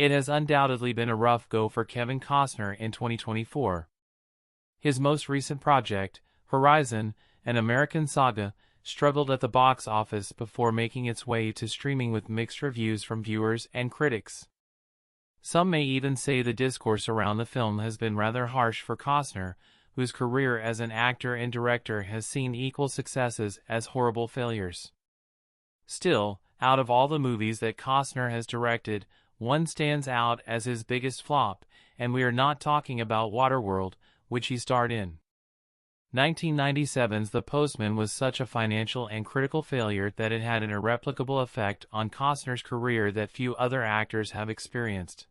It has undoubtedly been a rough go for Kevin Costner in 2024. His most recent project, Horizon, an American saga, struggled at the box office before making its way to streaming with mixed reviews from viewers and critics. Some may even say the discourse around the film has been rather harsh for Costner, whose career as an actor and director has seen equal successes as horrible failures. Still, out of all the movies that Costner has directed, one stands out as his biggest flop, and we are not talking about Waterworld, which he starred in. 1997's The Postman was such a financial and critical failure that it had an irreplicable effect on Costner's career that few other actors have experienced.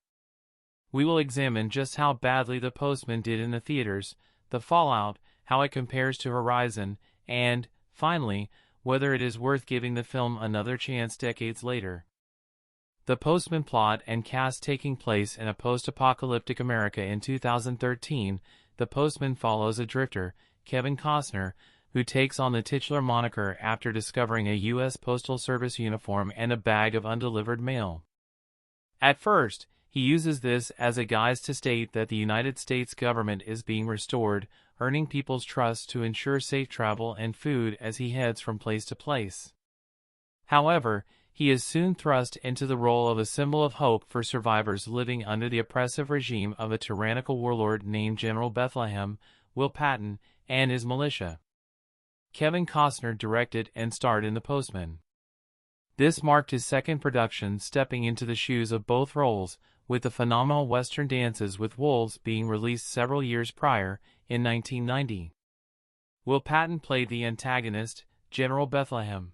We will examine just how badly The Postman did in the theaters, the fallout, how it compares to Horizon, and, finally, whether it is worth giving the film another chance decades later. The Postman plot and cast taking place in a post-apocalyptic America in 2013, The Postman follows a drifter, Kevin Costner, who takes on the titular moniker after discovering a U.S. Postal Service uniform and a bag of undelivered mail. At first, he uses this as a guise to state that the United States government is being restored, earning people's trust to ensure safe travel and food as he heads from place to place. However, he is soon thrust into the role of a symbol of hope for survivors living under the oppressive regime of a tyrannical warlord named General Bethlehem, Will Patton, and his militia. Kevin Costner directed and starred in The Postman. This marked his second production stepping into the shoes of both roles, with the phenomenal Western Dances with Wolves being released several years prior, in 1990. Will Patton played the antagonist, General Bethlehem.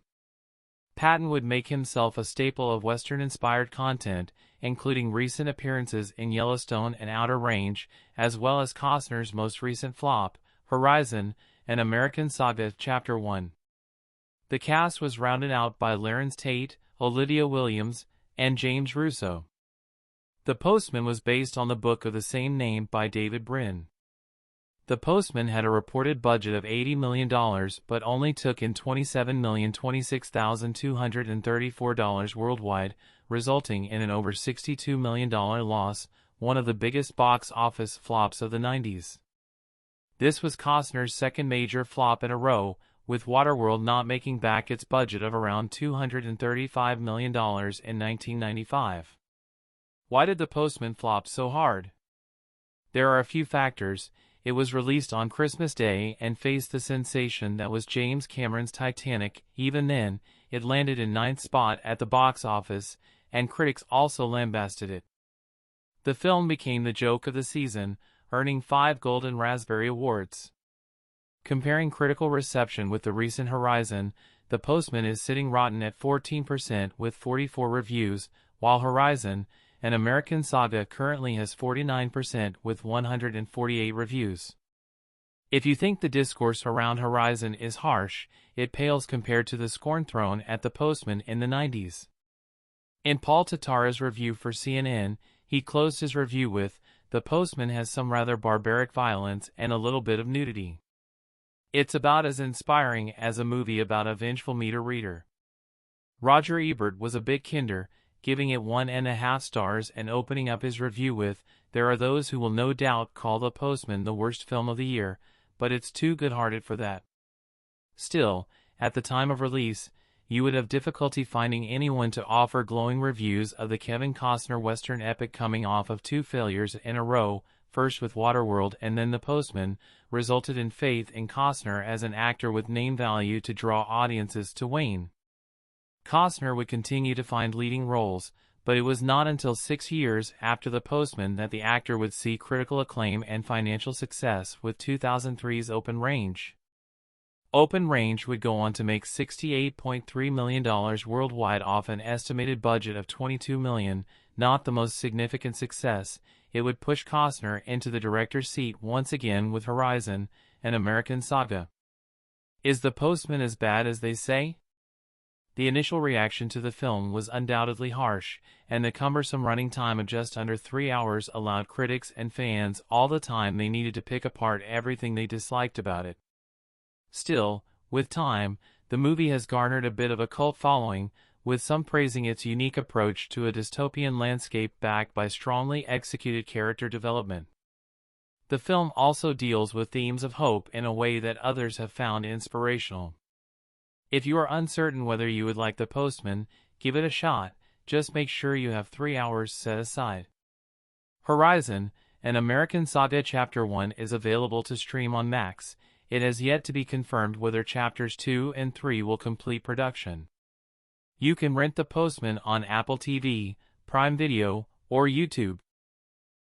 Patton would make himself a staple of Western-inspired content, including recent appearances in Yellowstone and Outer Range, as well as Costner's most recent flop, Horizon, an American Saga Chapter 1. The cast was rounded out by Larenz Tate, Olivia Williams, and James Russo. The Postman was based on the book of the same name by David Brin. The Postman had a reported budget of $80 million but only took in $27,026,234 worldwide, resulting in an over $62 million loss, one of the biggest box office flops of the 90s. This was Costner's second major flop in a row, with Waterworld not making back its budget of around $235 million in 1995. Why did The Postman flop so hard? There are a few factors. It was released on Christmas Day and faced the sensation that was James Cameron's Titanic. Even then, it landed in ninth spot at the box office, and critics also lambasted it. The film became the joke of the season, earning 5 Golden Raspberry Awards. Comparing critical reception with the recent Horizon, The Postman is sitting rotten at 14% with 44 reviews, while Horizon, an American Saga, currently has 49% with 148 reviews. If you think the discourse around Horizon is harsh, it pales compared to the scorn thrown at The Postman in the 90s. In Paul Tatara's review for CNN, he closed his review with, "The Postman has some rather barbaric violence and a little bit of nudity. It's about as inspiring as a movie about a vengeful meter reader." Roger Ebert was a bit kinder, giving it 1.5 stars and opening up his review with, "There are those who will no doubt call The Postman the worst film of the year, but it's too good-hearted for that." Still, at the time of release, you would have difficulty finding anyone to offer glowing reviews of the Kevin Costner Western epic coming off of 2 failures in a row, first with Waterworld and then The Postman, resulted in faith in Costner as an actor with name value to draw audiences to Dwayne. Costner would continue to find leading roles, but it was not until 6 years after The Postman that the actor would see critical acclaim and financial success with 2003's Open Range. Open Range would go on to make $68.3 million worldwide off an estimated budget of $22 million, not the most significant success. It would push Costner into the director's seat once again with Horizon, an American Saga. Is The Postman as bad as they say? The initial reaction to the film was undoubtedly harsh, and the cumbersome running time of just under 3 hours allowed critics and fans all the time they needed to pick apart everything they disliked about it. Still, with time, the movie has garnered a bit of a cult following, with some praising its unique approach to a dystopian landscape backed by strongly executed character development. The film also deals with themes of hope in a way that others have found inspirational. If you are uncertain whether you would like The Postman, give it a shot. Just make sure you have 3 hours set aside. Horizon, an American saga. Chapter 1 is available to stream on Max. It has yet to be confirmed whether Chapters 2 and 3 will complete production. You can rent The Postman on Apple TV, Prime Video, or YouTube.